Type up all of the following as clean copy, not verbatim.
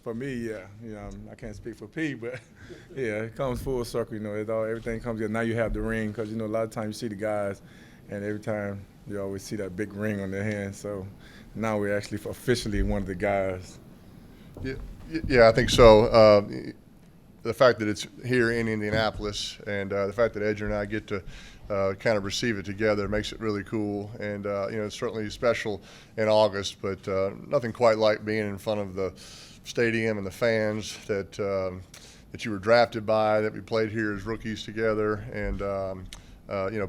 For me, yeah. I can't speak for P, but yeah, it comes full circle. Everything comes together. Now you have the ring because a lot of times you see the guys, and every time you always see that big ring on their hand. So now we're actually officially one of the guys. Yeah, yeah, I think so. The fact that it's here in Indianapolis and the fact that Edgerrin and I get to kind of receive it together makes it really cool. And, it's certainly special in August, but nothing quite like being in front of the stadium and the fans that you were drafted by, that we played here as rookies together and,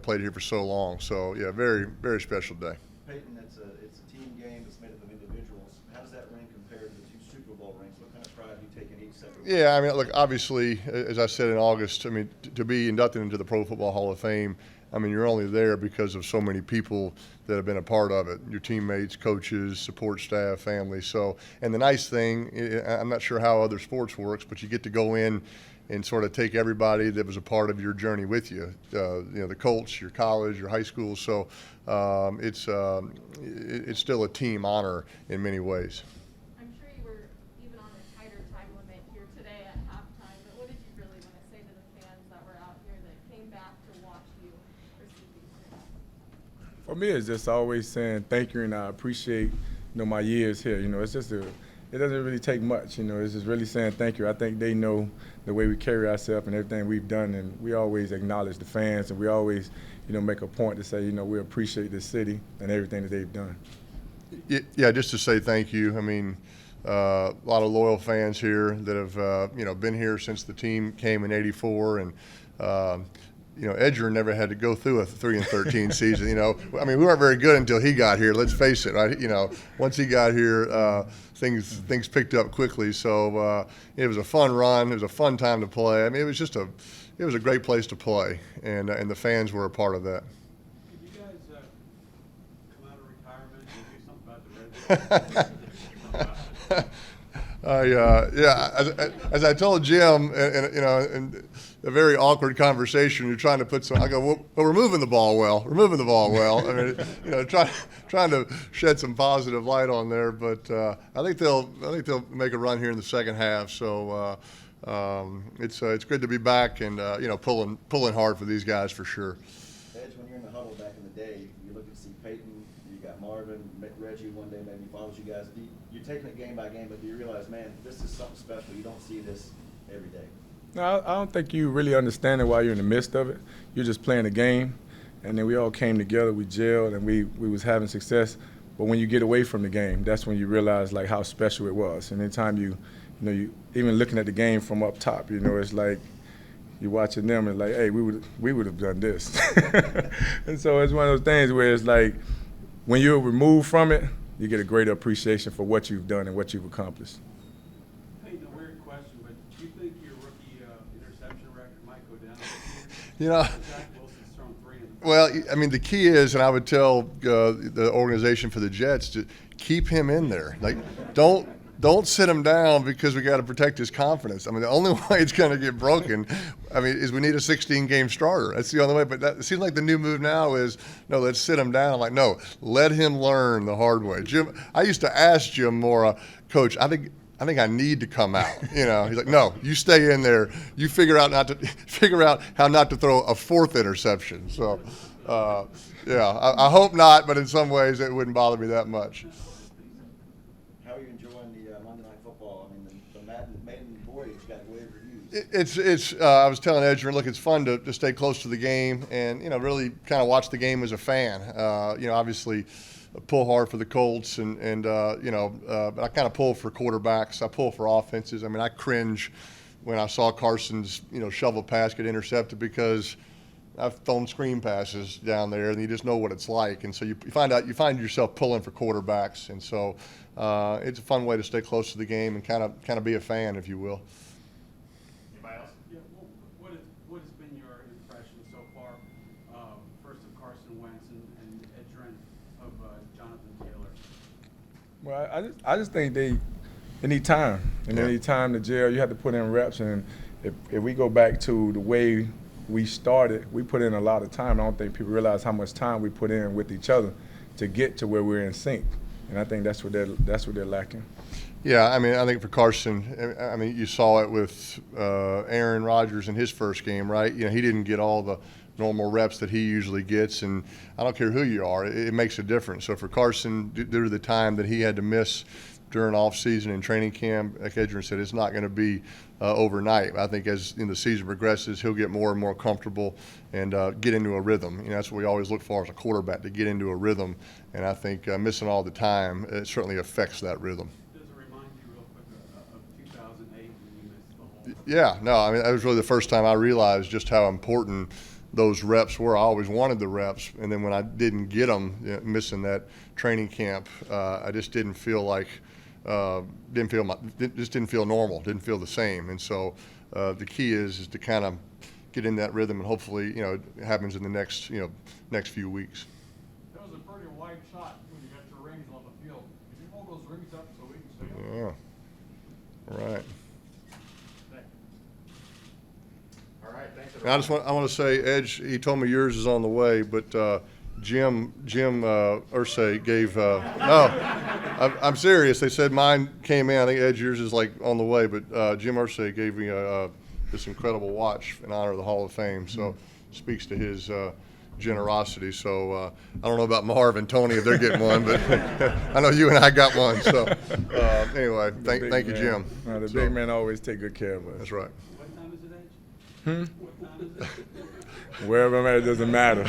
played here for so long. So, yeah, very, very special day. Peyton, it's a team game. It's made up of individuals. How does that ring compare to the two Super Bowl rings? What kind of pride do you take in each separate? Yeah, I mean, look, obviously, as I said in August, I mean, to be inducted into the Pro Football Hall of Fame, I mean, you're only there because of so many people that have been a part of it, your teammates, coaches, support staff, family. So, and the nice thing, I'm not sure how other sports works, but you get to go in and sort of take everybody that was a part of your journey with you. The Colts, your college, your high school. So it's still a team honor in many ways. I'm sure you were even on a tighter time limit here today at halftime, but what did you really want to say to the fans that were out here that came back to watch you receive these rings? For me, it's just always saying thank you, and I appreciate my years here. It's just it doesn't really take much. It's just really saying thank you. I think they know the way we carry ourselves and everything we've done, and we always acknowledge the fans, and we always make a point to say we appreciate this city and everything that they've done. Yeah, just to say thank you. I mean, a lot of loyal fans here that have been here since the team came in '84, and Edgerrin never had to go through a 3-13 season. I mean, we weren't very good until he got here. Let's face it, right? Once he got here, things picked up quickly. So it was a fun run. It was a fun time to play. I mean, it was a great place to play, and the fans were a part of that. Did you guys come out of retirement and do something about the red? As I told Jim, in a very awkward conversation, you're trying to put some. I go, well, we're moving the ball well. We're moving the ball well. I mean, trying to shed some positive light on there. But I think they'll make a run here in the second half. So it's good to be back and pulling hard for these guys for sure. Edge, when you're in the huddle back in the day, you look and see Peyton, you got Marvin, Reggie one day maybe follows you guys. You're taking it game by game, but do you realize, man, this is something special? You don't see this every day. No, I don't think you really understand it while you're in the midst of it. You're just playing the game, and then we all came together, we gelled, and we was having success. But when you get away from the game, that's when you realize like how special it was. And anytime you even looking at the game from up top, it's like you're watching them and like, hey, we would have done this. And so it's one of those things where it's like when you're removed from it, you get a greater appreciation for what you've done and what you've accomplished. Peyton, a weird question, but do you think your rookie interception record might go down this You know. year? Zach Wilson's thrown 3 in the Well, I mean, the key is, and I would tell the organization for the Jets to keep him in there. Like, don't sit him down because we got to protect his confidence. I mean, the only way it's going to get broken, is we need a 16-game starter. That's the only way. But it seems like the new move now is, no, let's sit him down. I'm like, no, let him learn the hard way. Jim, I used to ask Jim Mora, Coach, I think I need to come out. He's like, no, you stay in there. You figure out how not to throw a 4th interception. So, I hope not, but in some ways it wouldn't bother me that much. How are you enjoying the Monday Night Football? I mean, the Madden voyage got rave reviews. It's. I was telling Edgerrin, look, it's fun to stay close to the game and really kind of watch the game as a fan. Obviously, pull hard for the Colts and but I kind of pull for quarterbacks. I pull for offenses. I mean, I cringe when I saw Carson's shovel pass get intercepted because I've thrown screen passes down there, and you just know what it's like. And so you find yourself pulling for quarterbacks, and so it's a fun way to stay close to the game and kind of be a fan, if you will. Anybody else? Yeah. Well, what has been your impression so far? First of Carson Wentz and Edgerrin of Jonathan Taylor. Well, I just think they need time, and they need time to gel. You have to put in reps, and if we go back to the way we started, we put in a lot of time. I don't think people realize how much time we put in with each other to get to where we're in sync. and I think that's what they're lacking. Yeah, I mean, I think for Carson, I mean, you saw it with Aaron Rodgers in his first game, right? You know, he didn't get all the normal reps that he usually gets, and I don't care who you are, it makes a difference. So for Carson, due to the time that he had to miss during off-season and training camp, like Edgerrin said, it's not going to be overnight. I think as the season progresses, he'll get more and more comfortable and get into a rhythm. You know, that's what we always look for as a quarterback, to get into a rhythm. And I think missing all the time, it certainly affects that rhythm. Does it remind you real quick of 2008 when you missed the whole? Yeah, no, I mean, that was really the first time I realized just how important those reps were. I always wanted the reps, and then when I didn't get them, you know, missing that training camp, I just didn't feel like just didn't feel normal, didn't feel the same. And so the key is to kind of get in that rhythm, and hopefully, you know, it happens in the next few weeks. That was a pretty wide shot when you got your rings on the field. Did you hold those rings up so we can see them? Yeah. Right. All right, thanks. I want to say, Edge, he told me yours is on the way, but Jim Irsay gave. I'm serious. They said mine came in. I think Edge, yours is like on the way, but Jim Irsay gave me this incredible watch in honor of the Hall of Fame. So speaks to his generosity. So I don't know about Marv and Tony if they're getting one, but I know you and I got one. So anyway, thank you, Jim. The big man always take good care of us. That's right. What time is it, Edge? What time is it? Wherever I'm at, it doesn't matter.